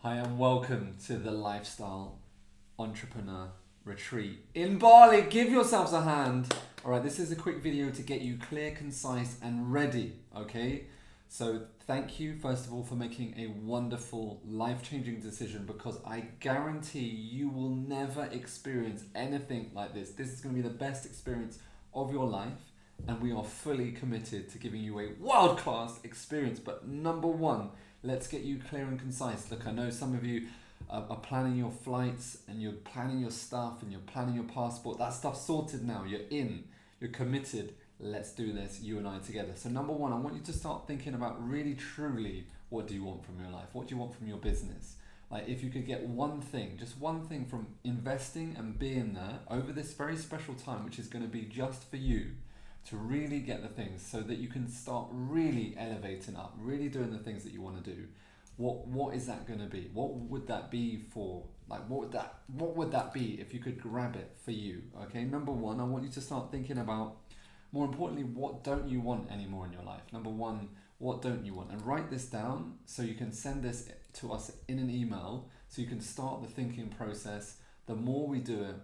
Hi, and welcome to the Lifestyle Entrepreneur Retreat in Bali. Give yourselves a hand. All right, this is a quick video to get you clear, concise, and ready. Okay, so thank you, first of all, for making a wonderful, life-changing decision, because I guarantee you will never experience anything like this. This is going to be the best experience of your life, and we are fully committed to giving you a world-class experience. But number one, let's get you clear and concise. Look, I know some of you are planning your flights and you're planning your stuff and you're planning your passport. That stuff's sorted now. You're in. You're committed. Let's do this, you and I together. So number one, I want you to start thinking about really, truly, what do you want from your life? What do you want from your business? Like, if you could get one thing, just one thing from investing and being there over this very special time, which is going to be just for you, to really get the things so that you can start really elevating up, really doing the things that you want to do. What is that going to be? What would that be for? Like, what would that be if you could grab it for you? Okay, number one, I want you to start thinking about, more importantly, what don't you want anymore in your life? Number one, what don't you want? And write this down so you can send this to us in an email so you can start the thinking process. The more we do it,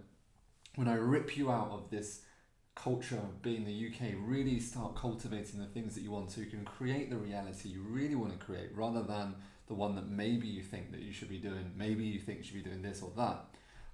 when I rip you out of this culture of being the UK, really start cultivating the things that you want so you can create the reality you really want to create, rather than the one that maybe you think that you should be doing, maybe you think you should be doing this or that.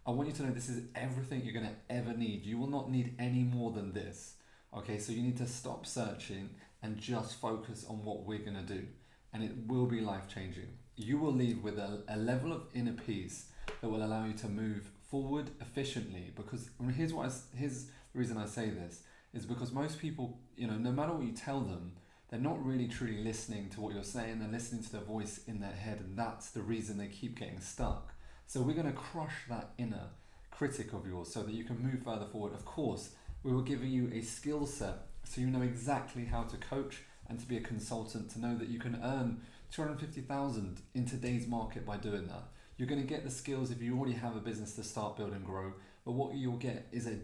I want you to know this is everything you're going to ever need. You will not need any more than this. Okay, so you need to stop searching and just focus on what we're going to do, and it will be life-changing. You will leave with a level of inner peace that will allow you to move forward efficiently, because here's the reason I say this is because most people, no matter what you tell them, they're not really truly listening to what you're saying. They're listening to the voice in their head, and that's the reason they keep getting stuck. So we're going to crush that inner critic of yours so that you can move further forward. Of course, we will give you a skill set so you know exactly how to coach and to be a consultant, to know that you can earn 250,000 in today's market by doing that. You're going to get the skills if you already have a business to start, build, and grow. But what you'll get is a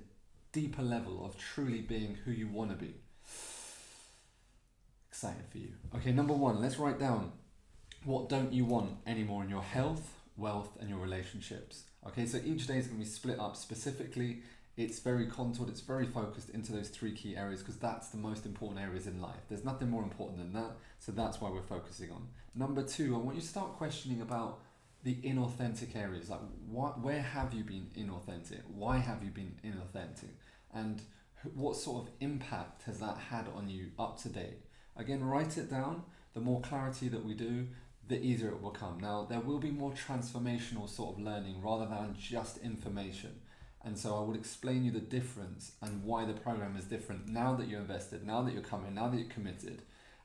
deeper level of truly being who you want to be. Excited for you. Okay, number one, let's write down, what don't you want anymore in your health, wealth, and your relationships. Okay, so each day is going to be split up specifically. It's very contoured, it's very focused into those three key areas, because that's the most important areas in life. There's nothing more important than that, so that's why we're focusing on. Number two, I want you to start questioning about the inauthentic areas. Like, where have you been inauthentic? Why have you been inauthentic? And what sort of impact has that had on you up to date? Again, write it down. The more clarity that we do, the easier it will become. Now, there will be more transformational sort of learning rather than just information. And so I would explain you the difference and why the program is different now that you're invested, now that you're coming, now that you're committed.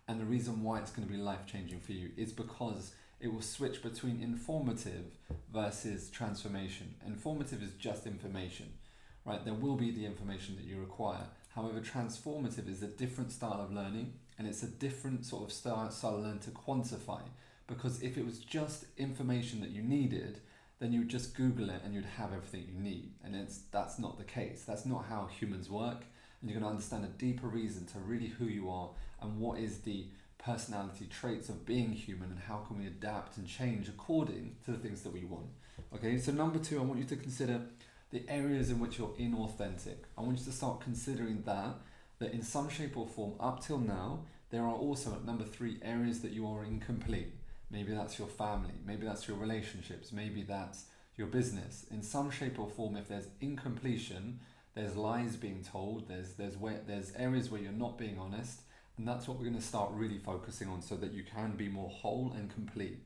And the reason why it's going to be life-changing for you is because it will switch between informative versus transformation. Informative is just information, right? There will be the information that you require. However, transformative is a different style of learning, and it's a different sort of style of learning to quantify. Because if it was just information that you needed, then you would just Google it and you'd have everything you need. And that's not the case. That's not how humans work. And you're going to understand a deeper reason to really who you are and what is the personality traits of being human, and how can we adapt and change according to the things that we want. Okay, so number two, I want you to consider the areas in which you're inauthentic. I want you to start considering that in some shape or form, up till now, there are also, at number three, areas that you are incomplete. Maybe that's your family, maybe that's your relationships, maybe that's your business. In some shape or form, if there's incompletion, there's lies being told, there's areas where you're not being honest, and that's what we're going to start really focusing on so that you can be more whole and complete.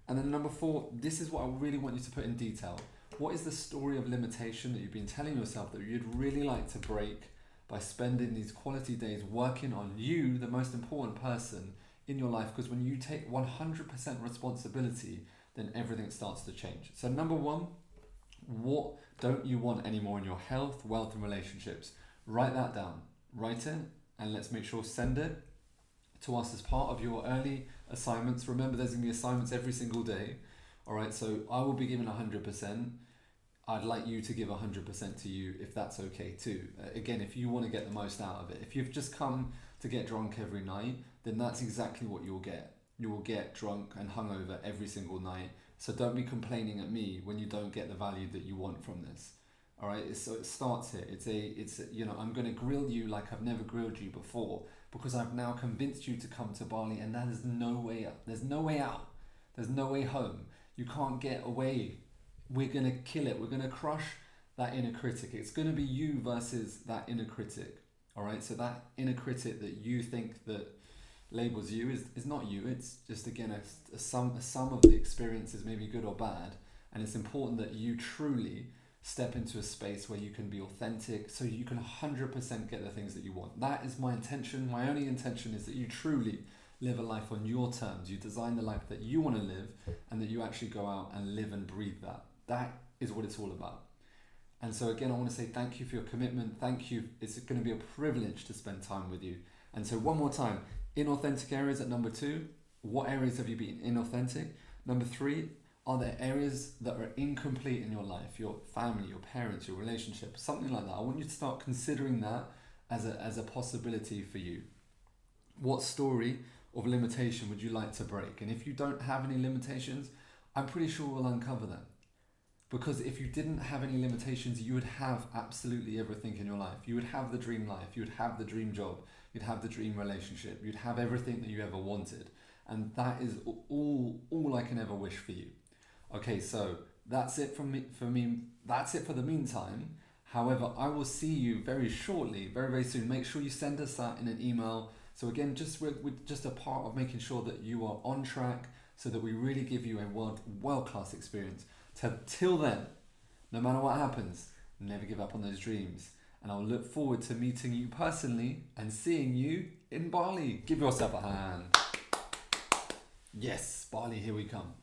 And then number four, this is what I really want you to put in detail. What is the story of limitation that you've been telling yourself that you'd really like to break by spending these quality days working on you, the most important person in your life? Because when you take 100% responsibility, then everything starts to change. So number one, what don't you want anymore in your health, wealth, and relationships? Write that down. Write it, and let's make sure send it to us as part of your early assignments. Remember, there's going to be assignments every single day. All right, so I will be giving 100%. I'd like you to give 100% to you, if that's okay too. Again, if you want to get the most out of it. If you've just come to get drunk every night, then that's exactly what you'll get. you will get drunk and hungover every single night. So don't be complaining at me when you don't get the value that you want from this. All right, so it starts here. I'm going to grill you like I've never grilled you before, because I've now convinced you to come to Bali, and that is no way out. There's no way out. There's no way home. You can't get away. We're going to kill it. We're going to crush that inner critic. It's going to be you versus that inner critic. All right, so that inner critic that you think that labels you is not you. It's just, again, a sum of the experiences, maybe good or bad. And it's important that you truly step into a space where you can be authentic, so you can 100% get the things that you want. That is my intention. My only intention is that you truly live a life on your terms. You design the life that you want to live, and that you actually go out and live and breathe that. That is what it's all about. And so again, I want to say thank you for your commitment. Thank you. It's going to be a privilege to spend time with you. And so one more time, inauthentic areas at number 2. What areas have you been inauthentic? Number 3, are there areas that are incomplete in your life? Your family, your parents, your relationship, something like that. I want you to start considering that as a possibility for you. What story of limitation would you like to break? And if you don't have any limitations, I'm pretty sure we'll uncover them. Because if you didn't have any limitations, you would have absolutely everything in your life. You would have the dream life, you would have the dream job, you'd have the dream relationship, you'd have everything that you ever wanted. And that is all I can ever wish for you. Okay, so that's it for me. That's it for the meantime. However, I will see you very shortly, very, very soon. Make sure you send us that in an email. So again, we're just a part of making sure that you are on track, so that we really give you a world-class experience. Till then, no matter what happens, never give up on those dreams. And I'll look forward to meeting you personally and seeing you in Bali. Give yourself a hand. Yes, Bali, here we come.